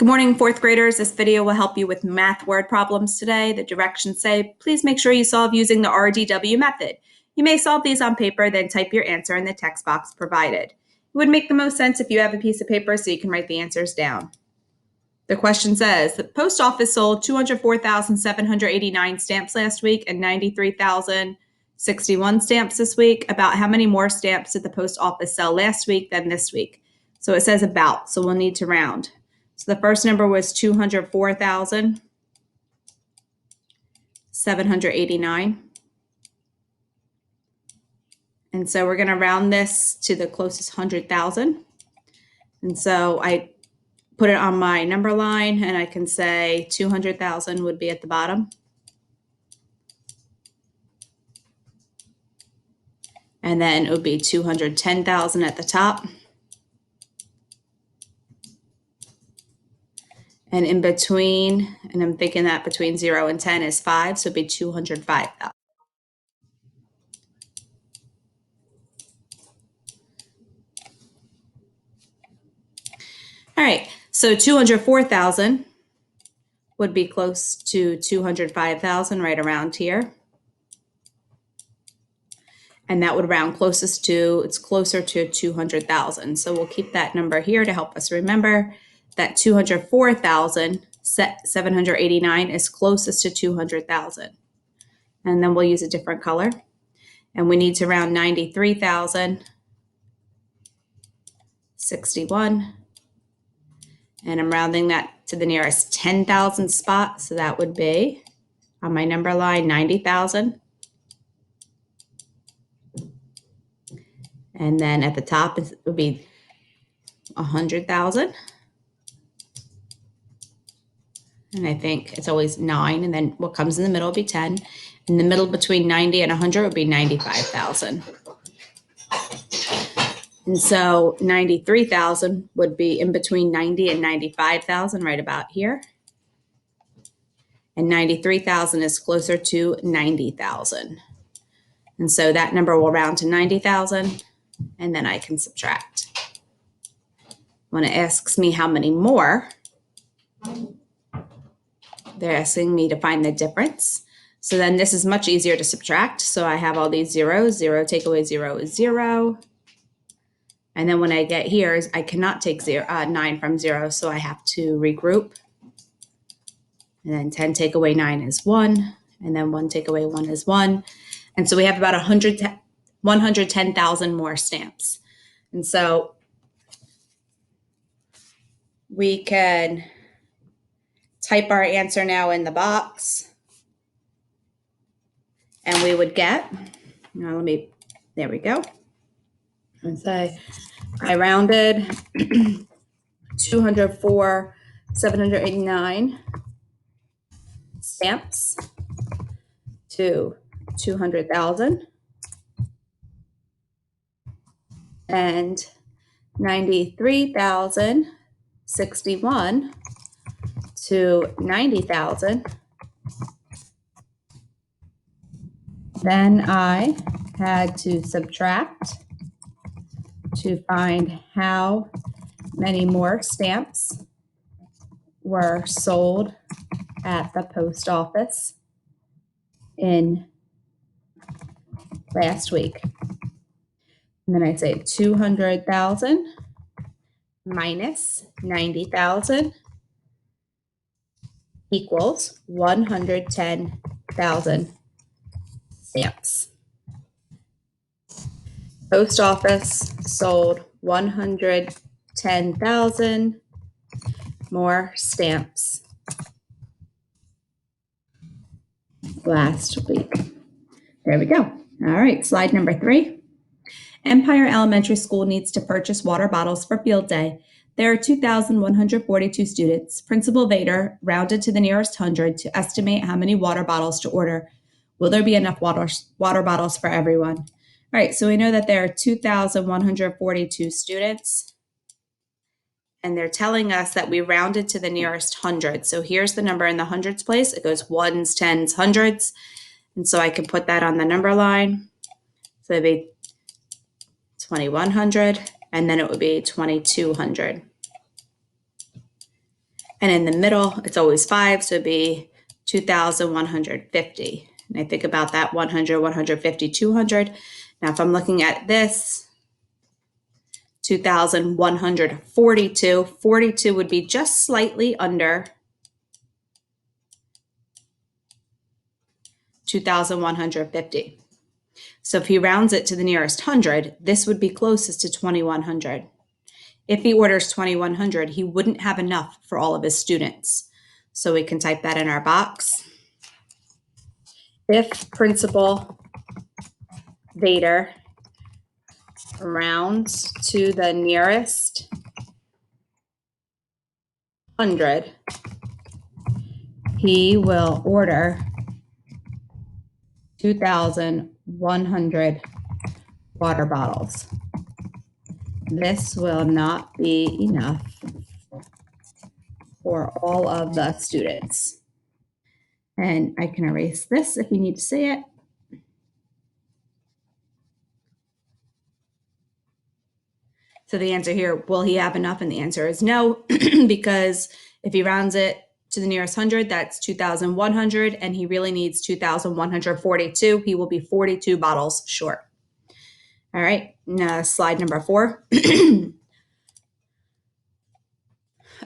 Good morning, fourth graders. This video will help you with math word problems today. The directions say, please make sure you solve using the RDW method. You may solve these on paper, then type your answer in the text box provided. It would make the most sense if you have a piece of paper so you can write the answers down. The question says, the post office sold 204,789 stamps last week and 93,061 stamps this week. About how many more stamps did the post office sell last week than this week? So it says about, so we'll need to round. So the first number was 204,789. And so we're going to round this to the closest 100,000. And so I put it on my number line and I can say 200,000 would be at the bottom. And then it would be 210,000 at the top. And in between, and I'm thinking that between 0 and 10 is 5, so it'd be 205,000. All right, so 204,000 would be close to 205,000, right around here. And that would round closest to, it's closer to 200,000. So we'll keep that number here to help us remember that 204,789 is closest to 200,000. And then we'll use a different color. And we need to round 93,061. And I'm rounding that to the nearest 10,000 spot. So that would be, on my number line, 90,000. And then at the top, it would be 100,000. And I think it's always 9. And then what comes in the middle will be 10. In the middle between 90 and 100 would be 95,000. And so 93,000 would be in between 90 and 95,000, right about here. And 93,000 is closer to 90,000. And so that number will round to 90,000, and then I can subtract. When it asks me how many more, they're asking me to find the difference. So then this is much easier to subtract. So I have all these zeros. 0 take away 0 is 0. And then when I get here, I cannot take 9 from 0, so I have to regroup. And then 10 take away 9 is 1. And then 1 take away 1 is 1. And so we have about 110,000 more stamps. And so we can type our answer now in the box. And we would get, now there we go. And say I rounded 204,789 stamps to 200,000 and 93,061 to 90,000. Then I had to subtract to find how many more stamps were sold at the post office in last week. And then I'd say 200,000 minus 90,000 equals 110,000 stamps. Post office sold 110,000 more stamps last week. There we go. All right, slide number 3. Empire Elementary School needs to purchase water bottles for field day. There are 2,142 students. Principal Vader rounded to the nearest 100 to estimate how many water bottles to order. Will there be enough water bottles for everyone? All right, so we know that there are 2,142 students, and they're telling us that we rounded to the nearest 100. So here's the number in the hundreds place. It goes ones, tens, hundreds. And so I can put that on the number line. So it'd be 2,100, and then it would be 2,200. And in the middle, it's always 5, so it'd be 2,150. And I think about that 100, 150, 200. Now, if I'm looking at this, 2,142, 42 would be just slightly under 2,150. So if he rounds it to the nearest 100, this would be closest to 2,100. If he orders 2,100, he wouldn't have enough for all of his students. So we can type that in our box. If Principal Vader rounds to the nearest 100, he will order 2,100 water bottles. This will not be enough for all of the students. And I can erase this if you need to see it. So the answer here, will he have enough? And the answer is no, because if he rounds it to the nearest 100, that's 2,100, and he really needs 2,142. He will be 42 bottles short. All right, now slide number 4.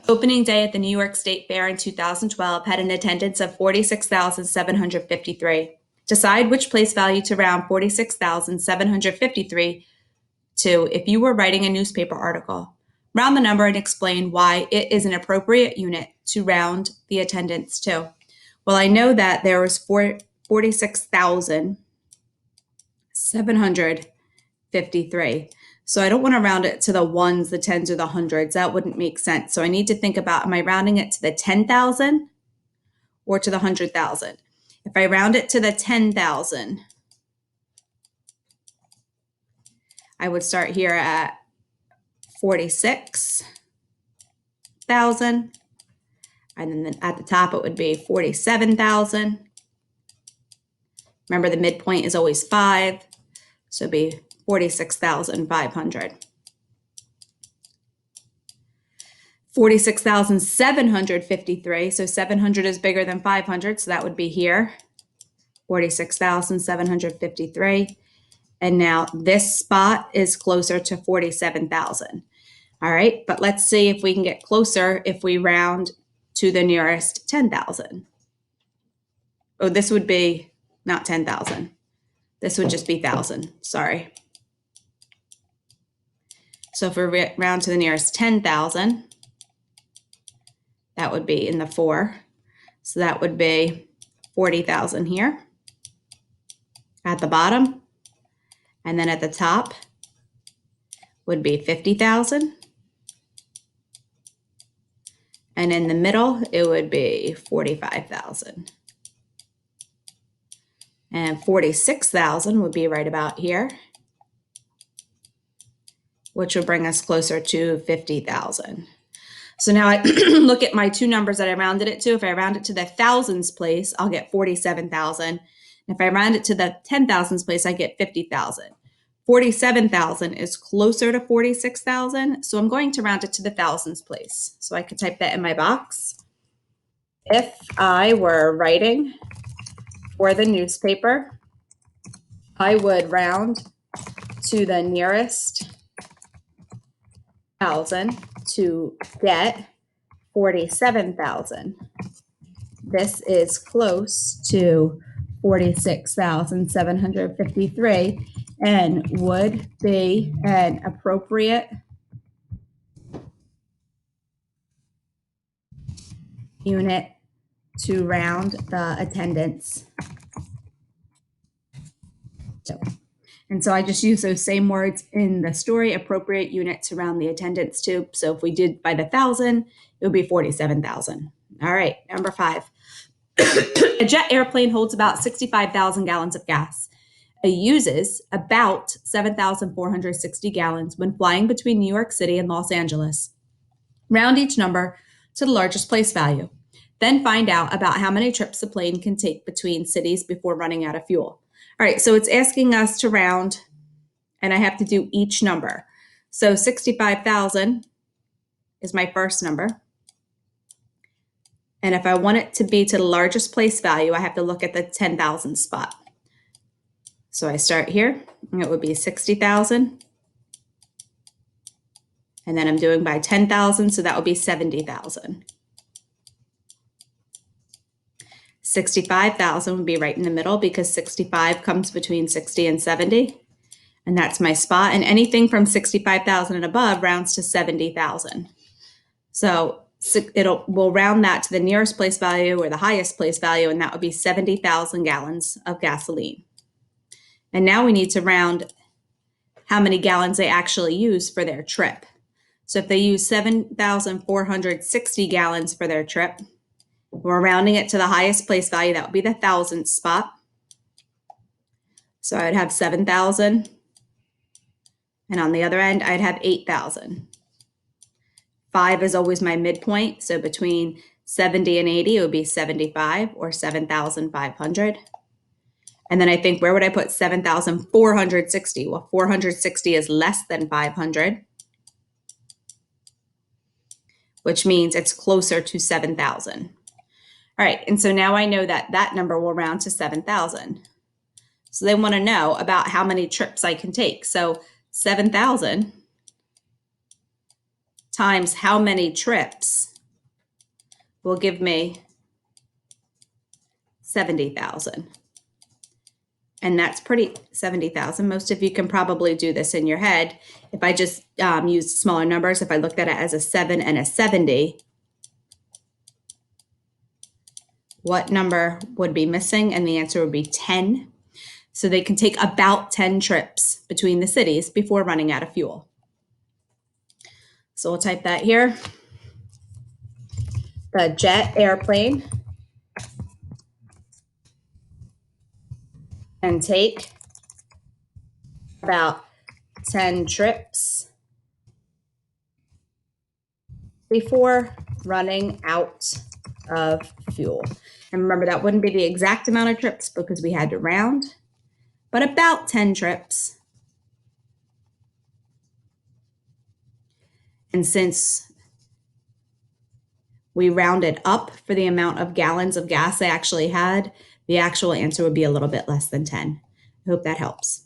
Opening day at the New York State Fair in 2012 had an attendance of 46,753. Decide which place value to round 46,753 to if you were writing a newspaper article. Round the number and explain why it is an appropriate unit to round the attendance to. Well, I know that there was 46,753. So I don't want to round it to the ones, the tens, or the hundreds. That wouldn't make sense. So I need to think about, am I rounding it to the 10,000 or to the 100,000? If I round it to the 10,000, I would start here at 46,000. And then at the top, it would be 47,000. Remember, the midpoint is always 5. So it'd be 46,500. 46,753. So 700 is bigger than 500. So that would be here. 46,753. And now this spot is closer to 47,000. All right, but let's see if we can get closer if we round to the nearest 10,000. Oh, this would be not 10,000. This would just be 1,000, sorry. So if we round to the nearest 10,000, that would be in the 4. So that would be 40,000 here at the bottom. And then at the top would be 50,000. And in the middle, it would be 45,000. And 46,000 would be right about here, which would bring us closer to 50,000. So now I look at my two numbers that I rounded it to. If I round it to the thousands place, I'll get 47,000. And if I round it to the 10,000s place, I get 50,000. 47,000 is closer to 46,000. So I'm going to round it to the thousands place. So I could type that in my box. If I were writing for the newspaper, I would round to the nearest 1,000 to get 47,000. This is close to 46,753 and would be an appropriate unit to round the attendance to. And so I just use those same words in the story, appropriate unit to round the attendance to. So if we did by the 1,000, it would be 47,000. All right, number 5. A jet airplane holds about 65,000 gallons of gas. It uses about 7,460 gallons when flying between New York City and Los Angeles. Round each number to the largest place value. Then find out about how many trips the plane can take between cities before running out of fuel. All right, so it's asking us to round, and I have to do each number. So 65,000 is my first number. And if I want it to be to the largest place value, I have to look at the 10,000 spot. So I start here, and it would be 60,000. And then I'm doing by 10,000, so that would be 70,000. 65,000 would be right in the middle because 65 comes between 60 and 70. And that's my spot. And anything from 65,000 and above rounds to 70,000. So we'll round that to the nearest place value or the highest place value, and that would be 70,000 gallons of gasoline. And now we need to round how many gallons they actually use for their trip. So if they use 7,460 gallons for their trip, we're rounding it to the highest place value. That would be the thousandth spot. So I'd have 7,000. And on the other end, I'd have 8,000. 5 is always my midpoint. So between 70 and 80, it would be 75 or 7,500. And then I think, where would I put 7,460? Well, 460 is less than 500, which means it's closer to 7,000. All right, and so now I know that that number will round to 7,000. So they want to know about how many trips I can take. So 7,000 times how many trips will give me 70,000. And that's 70,000. Most of you can probably do this in your head. If I just use smaller numbers, if I looked at it as a 7 and a 70, what number would be missing? And the answer would be 10. So they can take about 10 trips between the cities before running out of fuel. So we'll type that here. The jet airplane can take about 10 trips before running out of fuel. And remember, that wouldn't be the exact amount of trips because we had to round, but about 10 trips. And since we rounded up for the amount of gallons of gas they actually had, the actual answer would be a little bit less than 10. I hope that helps.